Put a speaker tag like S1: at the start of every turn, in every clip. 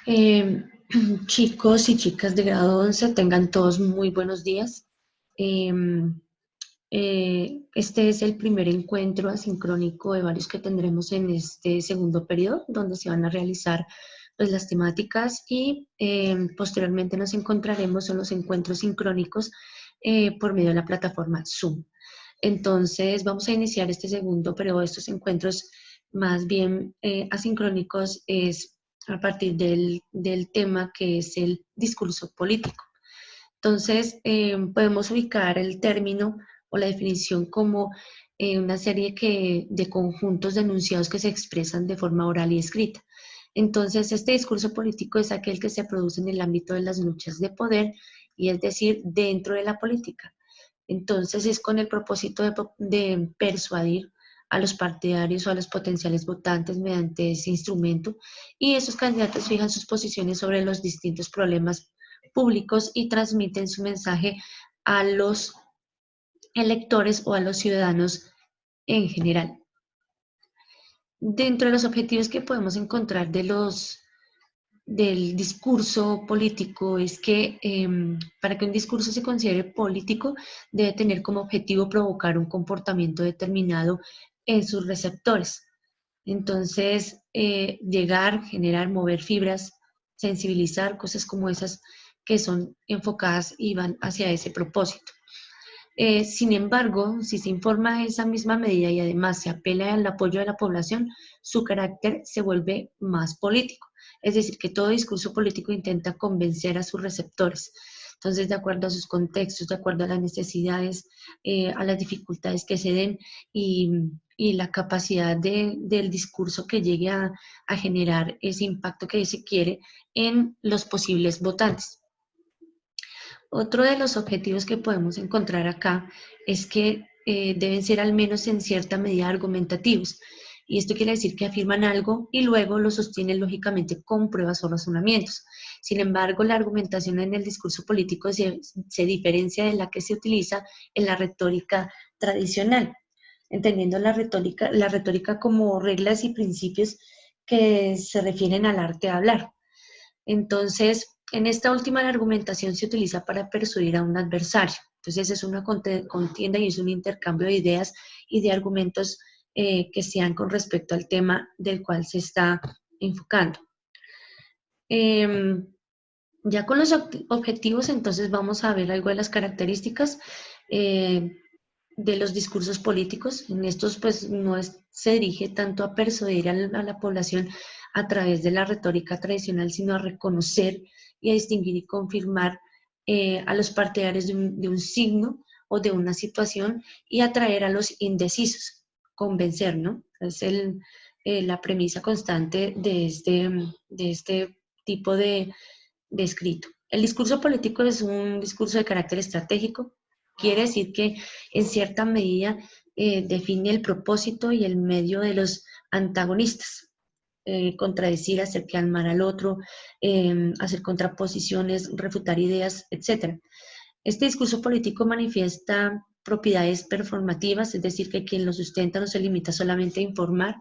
S1: Eh, Chicos y chicas de grado 11, tengan todos muy buenos días. Eh, este es el primer encuentro asincrónico de varios que tendremos en este segundo periodo, donde se van a realizar pues, las temáticas y posteriormente nos encontraremos en los encuentros sincrónicos por medio de la plataforma Zoom. Entonces, vamos a iniciar este segundo periodo de estos encuentros más bien asincrónicos es a partir del tema que es el discurso político. Entonces, podemos ubicar el término o la definición como una serie de conjuntos de enunciados que se expresan de forma oral y escrita. Entonces, este discurso político es aquel que se produce en el ámbito de las luchas de poder y es decir, dentro de la política. Entonces es con el propósito de persuadir a los partidarios o a los potenciales votantes mediante ese instrumento y esos candidatos fijan sus posiciones sobre los distintos problemas públicos y transmiten su mensaje a los electores o a los ciudadanos en general. Dentro de los objetivos que podemos encontrar del discurso político es que para que un discurso se considere político debe tener como objetivo provocar un comportamiento determinado en sus receptores. Entonces, llegar, generar, mover fibras, sensibilizar, cosas como esas que son enfocadas y van hacia ese propósito. Sin embargo, si se informa de esa misma medida y además se apela al apoyo de la población, su carácter se vuelve más político. Es decir, que todo discurso político intenta convencer a sus receptores. Entonces, de acuerdo a sus contextos, de acuerdo a las necesidades, a las dificultades que se den y, y la capacidad del discurso que llegue a generar ese impacto que se quiere en los posibles votantes. Otro de los objetivos que podemos encontrar acá es que deben ser al menos en cierta medida argumentativos. Y esto quiere decir que afirman algo y luego lo sostienen lógicamente con pruebas o razonamientos. Sin embargo, la argumentación en el discurso político se diferencia de la que se utiliza en la retórica tradicional, entendiendo la retórica como reglas y principios que se refieren al arte de hablar. Entonces, en esta última la argumentación se utiliza para persuadir a un adversario. Entonces, es una contienda y es un intercambio de ideas y de argumentos que sean con respecto al tema del cual se está enfocando. Eh, ya con los objetivos, entonces vamos a ver algo de las características eh, de los discursos políticos. En estos, pues, se dirige tanto a persuadir a la población a través de la retórica tradicional, sino a reconocer y a distinguir y confirmar a los partidarios de un signo o de una situación y atraer a los indecisos, convencer, ¿no? Es la premisa constante de este tipo de escrito. El discurso político es un discurso de carácter estratégico, quiere decir que en cierta medida define el propósito y el medio de los antagonistas, contradecir, hacer quedar mal al otro, hacer contraposiciones, refutar ideas, etc. Este discurso político manifiesta propiedades performativas, es decir, que quien lo sustenta no se limita solamente a informar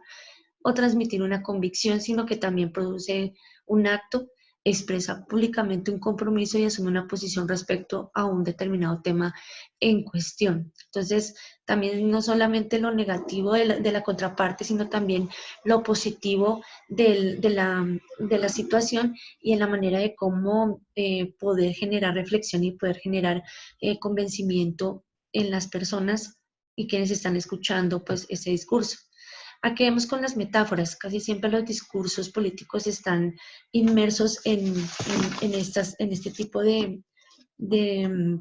S1: o transmitir una convicción, sino que también produce un acto, expresa públicamente un compromiso y asume una posición respecto a un determinado tema en cuestión. Entonces, también no solamente lo negativo de la contraparte, sino también lo positivo de la situación y en la manera de cómo poder generar reflexión y poder generar convencimiento en las personas y quienes están escuchando pues ese discurso. Aquí vemos con las metáforas, casi siempre los discursos políticos están inmersos en este tipo de, de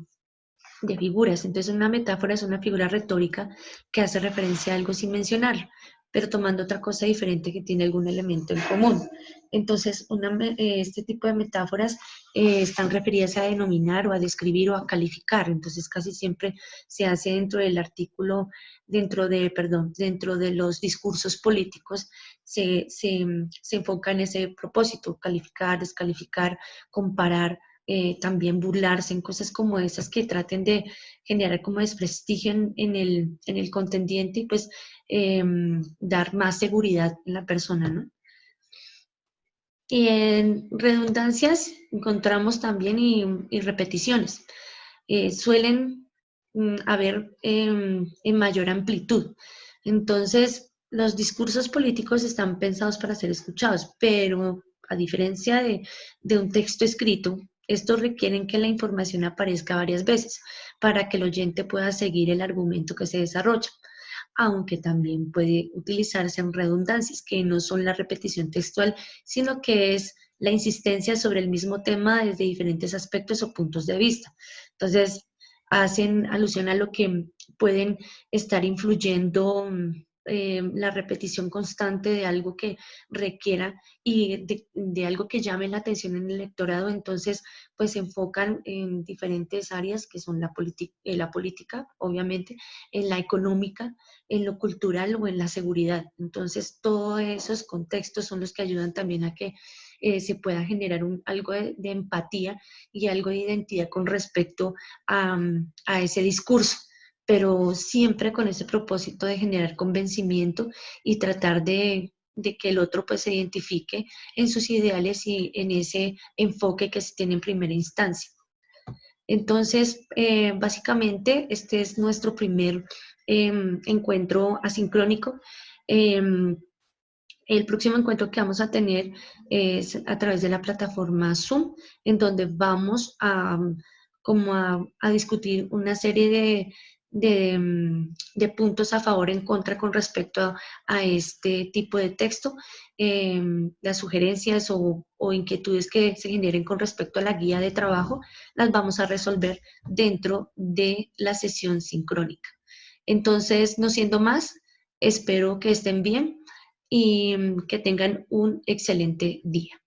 S1: figuras. Entonces, una metáfora es una figura retórica que hace referencia a algo sin mencionarlo, pero tomando otra cosa diferente que tiene algún elemento en común. Entonces, este tipo de metáforas están referidas a denominar o a describir o a calificar. Entonces, casi siempre se hace dentro del artículo, dentro de los discursos políticos, se enfoca en ese propósito, calificar, descalificar, comparar, también burlarse en cosas como esas que traten de generar como desprestigio en el contendiente y pues dar más seguridad en la persona, ¿no? Y en redundancias encontramos también y repeticiones. Suelen haber en mayor amplitud. Entonces, los discursos políticos están pensados para ser escuchados, pero a diferencia de un texto escrito, estos requieren que la información aparezca varias veces para que el oyente pueda seguir el argumento que se desarrolla, aunque también puede utilizarse en redundancias, que no son la repetición textual, sino que es la insistencia sobre el mismo tema desde diferentes aspectos o puntos de vista. Entonces, hacen alusión a lo que pueden estar influyendo la repetición constante de algo que requiera y de algo que llame la atención en el electorado. Entonces, pues se enfocan en diferentes áreas que son la política, obviamente, en la económica, en lo cultural o en la seguridad. Entonces, todos esos contextos son los que ayudan también a que se pueda generar algo de empatía y algo de identidad con respecto a ese discurso, pero siempre con ese propósito de generar convencimiento y tratar de que el otro pues se identifique en sus ideales y en ese enfoque que se tiene en primera instancia. Entonces, básicamente, este es nuestro primer encuentro asincrónico. Em, el próximo encuentro que vamos a tener es a través de la plataforma Zoom, en donde vamos a discutir una serie de puntos a favor en contra con respecto a este tipo de texto, las sugerencias o inquietudes que se generen con respecto a la guía de trabajo, las vamos a resolver dentro de la sesión sincrónica. Entonces, no siendo más, espero que estén bien y que tengan un excelente día.